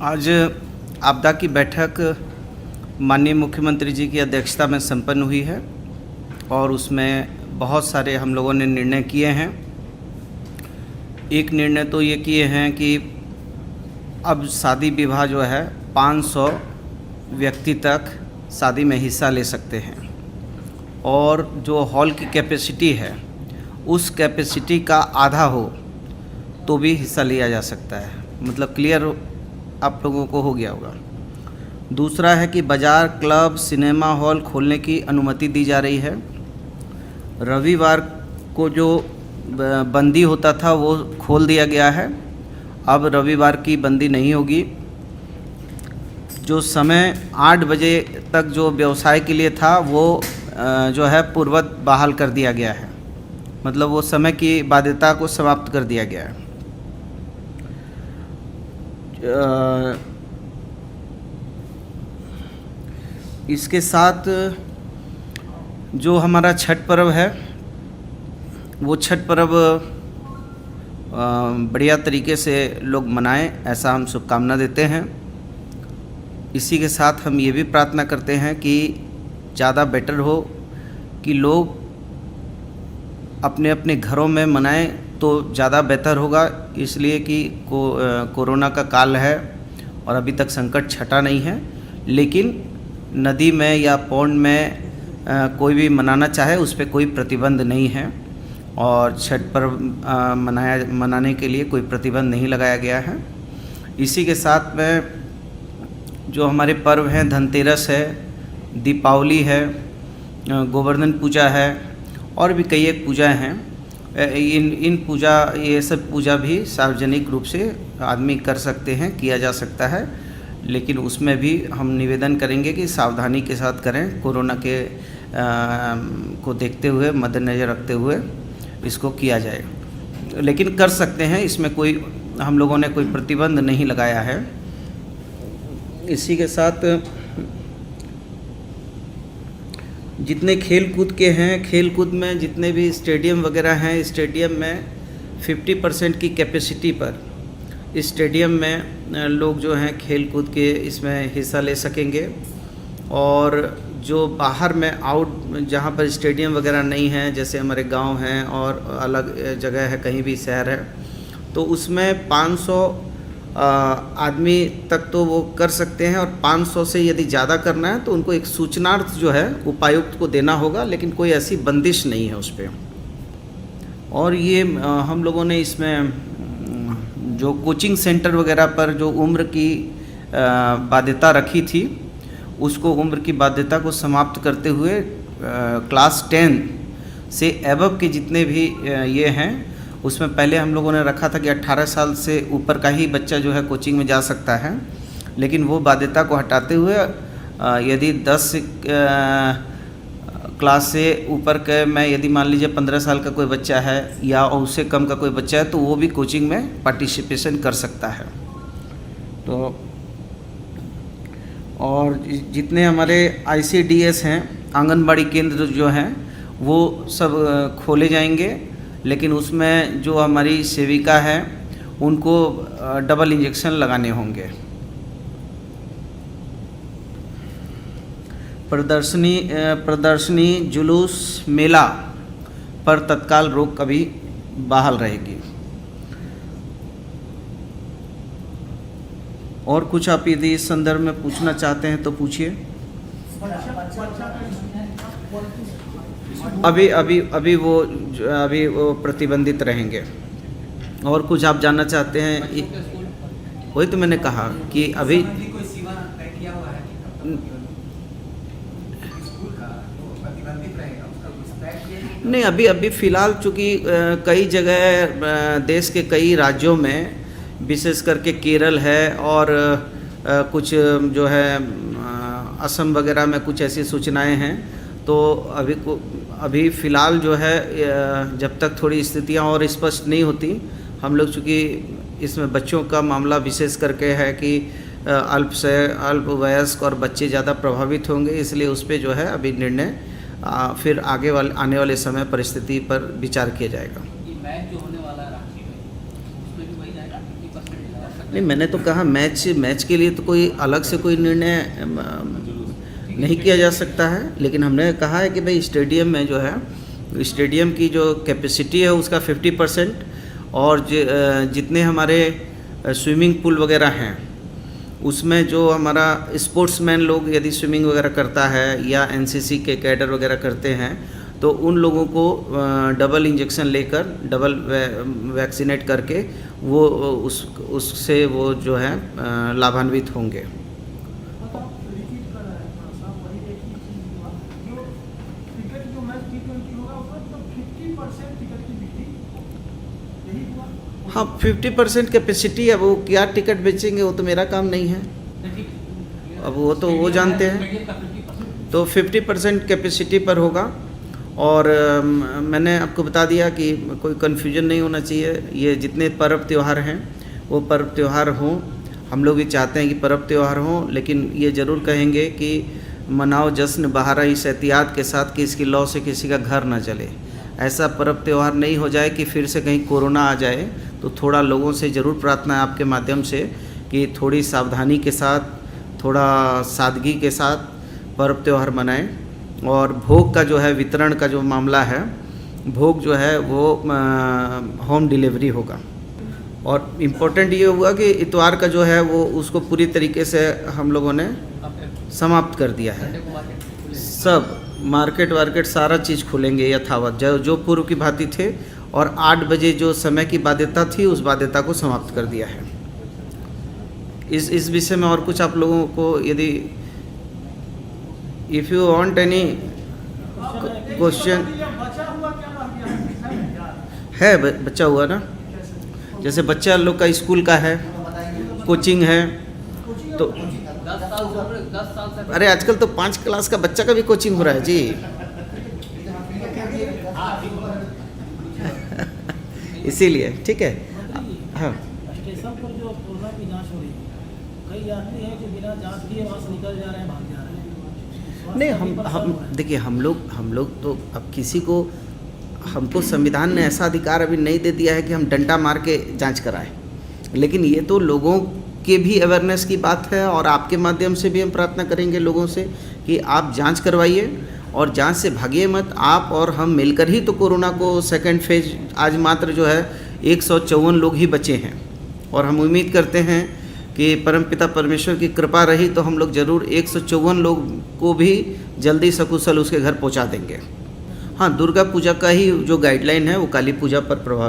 आज आपदा की बैठक माननीय मुख्यमंत्री जी की अध्यक्षता में संपन्न हुई है और उसमें बहुत सारे हम लोगों ने निर्णय किए हैं। एक निर्णय तो ये किए हैं कि अब शादी विवाह जो है 500 व्यक्ति तक शादी में हिस्सा ले सकते हैं और जो हॉल की कैपेसिटी है उस कैपेसिटी का आधा हो तो भी हिस्सा लिया जा सकता है। मतलब क्लियर आप लोगों को हो गया होगा। दूसरा है कि बाज़ार, क्लब, सिनेमा हॉल खोलने की अनुमति दी जा रही है। रविवार को जो बंदी होता था वो खोल दिया गया है, अब रविवार की बंदी नहीं होगी। जो समय 8 बजे तक जो व्यवसाय के लिए था वो जो है पूर्ववत बहाल कर दिया गया है, मतलब वो समय की बाध्यता को समाप्त कर दिया गया है। इसके साथ जो हमारा छठ पर्व है वो छठ पर्व बढ़िया तरीके से लोग मनाएं, ऐसा हम शुभकामना देते हैं। इसी के साथ हम ये भी प्रार्थना करते हैं कि ज़्यादा बेटर हो कि लोग अपने अपने घरों में मनाएं तो ज़्यादा बेहतर होगा, इसलिए कि कोरोना का काल है और अभी तक संकट छटा नहीं है। लेकिन नदी में या पौंड में कोई भी मनाना चाहे उस पर कोई प्रतिबंध नहीं है और छठ पर्व मनाने के लिए कोई प्रतिबंध नहीं लगाया गया है। इसी के साथ में जो हमारे पर्व हैं, धनतेरस है, दीपावली है, गोवर्धन पूजा है और भी कई एक पूजाएँ हैं। ये सब पूजा भी सार्वजनिक रूप से आदमी कर सकते हैं, किया जा सकता है, लेकिन उसमें भी हम निवेदन करेंगे कि सावधानी के साथ करें। कोरोना के को देखते हुए, मद्देनज़र रखते हुए इसको किया जाए, लेकिन कर सकते हैं, इसमें कोई हम लोगों ने कोई प्रतिबंध नहीं लगाया है। इसी के साथ जितने खेल कूद के हैं, खेल कूद में जितने भी स्टेडियम वगैरह हैं, स्टेडियम में 50% की कैपेसिटी पर स्टेडियम में लोग जो हैं खेल कूद के इसमें हिस्सा ले सकेंगे। और जो बाहर में जहाँ पर स्टेडियम वगैरह नहीं है, जैसे हमारे गांव हैं और अलग जगह है, कहीं भी शहर है, तो उसमें 500 आदमी तक तो वो कर सकते हैं और 500 से यदि ज़्यादा करना है तो उनको एक सूचनार्थ जो है उपायुक्त को देना होगा, लेकिन कोई ऐसी बंदिश नहीं है उस पर। और ये हम लोगों ने इसमें जो कोचिंग सेंटर वगैरह पर जो उम्र की बाध्यता रखी थी, उसको उम्र की बाध्यता को समाप्त करते हुए क्लास 10 से एबव के जितने भी ये हैं, उसमें पहले हम लोगों ने रखा था कि 18 साल से ऊपर का ही बच्चा जो है कोचिंग में जा सकता है, लेकिन वो बाध्यता को हटाते हुए यदि 10 क्लास से ऊपर के में यदि मान लीजिए 15 साल का कोई बच्चा है या उससे कम का कोई बच्चा है तो वो भी कोचिंग में पार्टिसिपेशन कर सकता है। तो और जितने हमारे ICDS हैं, आंगनबाड़ी केंद्र जो हैं, वो सब खोले जाएंगे, लेकिन उसमें जो हमारी सेविका है उनको डबल इंजेक्शन लगाने होंगे। प्रदर्शनी, जुलूस, मेला पर तत्काल रोक अभी बहाल रहेगी। और कुछ आप यदि इस संदर्भ में पूछना चाहते हैं तो पूछिए। अभी वो प्रतिबंधित रहेंगे। और कुछ आप जानना चाहते हैं? वही तो मैंने कहा कि अभी नहीं, अभी फ़िलहाल चूँकि कई जगह देश के कई राज्यों में, विशेष करके केरल है और कुछ जो है असम वगैरह में कुछ ऐसी सूचनाएं हैं, तो अभी फ़िलहाल जो है जब तक थोड़ी स्थितियां और स्पष्ट नहीं होती, हम लोग चूँकि इसमें बच्चों का मामला विशेष करके है कि अल्प वयस्क और बच्चे ज़्यादा प्रभावित होंगे, इसलिए उस पर जो है अभी निर्णय फिर आने वाले समय परिस्थिति पर विचार किया जाएगा। मैच जो होने वाला है रांची में, उसमें भी वही जाएगा 50%? नहीं, मैंने तो कहा मैच के लिए तो कोई अलग से कोई निर्णय नहीं किया जा सकता है, लेकिन हमने कहा है कि भाई स्टेडियम में जो है, स्टेडियम की जो कैपेसिटी है उसका 50% और जितने हमारे स्विमिंग पूल वगैरह हैं उसमें जो हमारा स्पोर्ट्समैन लोग यदि स्विमिंग वगैरह करता है या एनसीसी के कैडर वगैरह करते हैं तो उन लोगों को डबल इंजेक्शन लेकर डबल वैक्सीनेट करके वो उससे वो जो है लाभान्वित होंगे। हाँ, 50% कैपेसिटी है, वो क्या टिकट बेचेंगे वो तो मेरा काम नहीं है, अब वो तो वो जानते हैं। तो 50% कैपेसिटी पर होगा और मैंने आपको बता दिया कि कोई कन्फ्यूजन नहीं होना चाहिए। ये जितने पर्व त्यौहार हैं वो पर्व त्यौहार हों, हम लोग भी चाहते हैं कि पर्व त्यौहार हों, लेकिन ये ज़रूर कहेंगे कि मनाओ जश्न बहारा इस एहतियात के साथ कि इसकी लौ से किसी का घर ना जले। ऐसा पर्व त्यौहार नहीं हो जाए कि फिर से कहीं कोरोना आ जाए। तो थोड़ा लोगों से ज़रूर प्रार्थना है आपके माध्यम से कि थोड़ी सावधानी के साथ, थोड़ा सादगी के साथ पर्व त्यौहार मनाएं। और भोग का जो है वितरण का जो मामला है, भोग जो है वो होम डिलीवरी होगा। और इम्पोर्टेंट ये हुआ कि इतवार का जो है वो उसको पूरी तरीके से हम लोगों ने समाप्त कर दिया है। सब मार्केट वार्केट सारा चीज़ खुलेंगे यथावत जो पूर्व की भांति थे, और 8 बजे जो समय की बाध्यता थी उस बाध्यता को समाप्त कर दिया है। इस विषय में और कुछ आप लोगों को यदि if you want any question है, बच्चा हुआ ना, जैसे बच्चा लोग का स्कूल का है, कोचिंग है, तो 10 साल से अरे आजकल तो 5 क्लास का बच्चा का भी कोचिंग हो रहा है जी। इसीलिए ठीक है। हाँ, स्टेशन पर जो कोरोना की जांच हो रही है, कई यात्री हैं जो बिना जांच किए वहाँ से निकल जा रहे हैं, भाग जा रहे हैं। नहीं, हम देखिए, हम लोग तो अब किसी को, हमको संविधान ने ऐसा अधिकार अभी नहीं दे दिया है कि हम डंडा मार के जांच कराएं, लेकिन ये तो लोगों के भी अवेयरनेस की बात है और आपके माध्यम से भी हम प्रार्थना करेंगे लोगों से कि आप जांच करवाइए और जांच से भागिए मत। आप और हम मिलकर ही तो कोरोना को सेकंड फेज, आज मात्र जो है 154 लोग ही बचे हैं, और हम उम्मीद करते हैं कि परमपिता परमेश्वर की कृपा रही तो हम लोग ज़रूर 154 लोग को भी जल्दी सकुशल उसके घर पहुंचा देंगे। हाँ, दुर्गा पूजा का ही जो गाइडलाइन है वो काली पूजा पर प्रभाव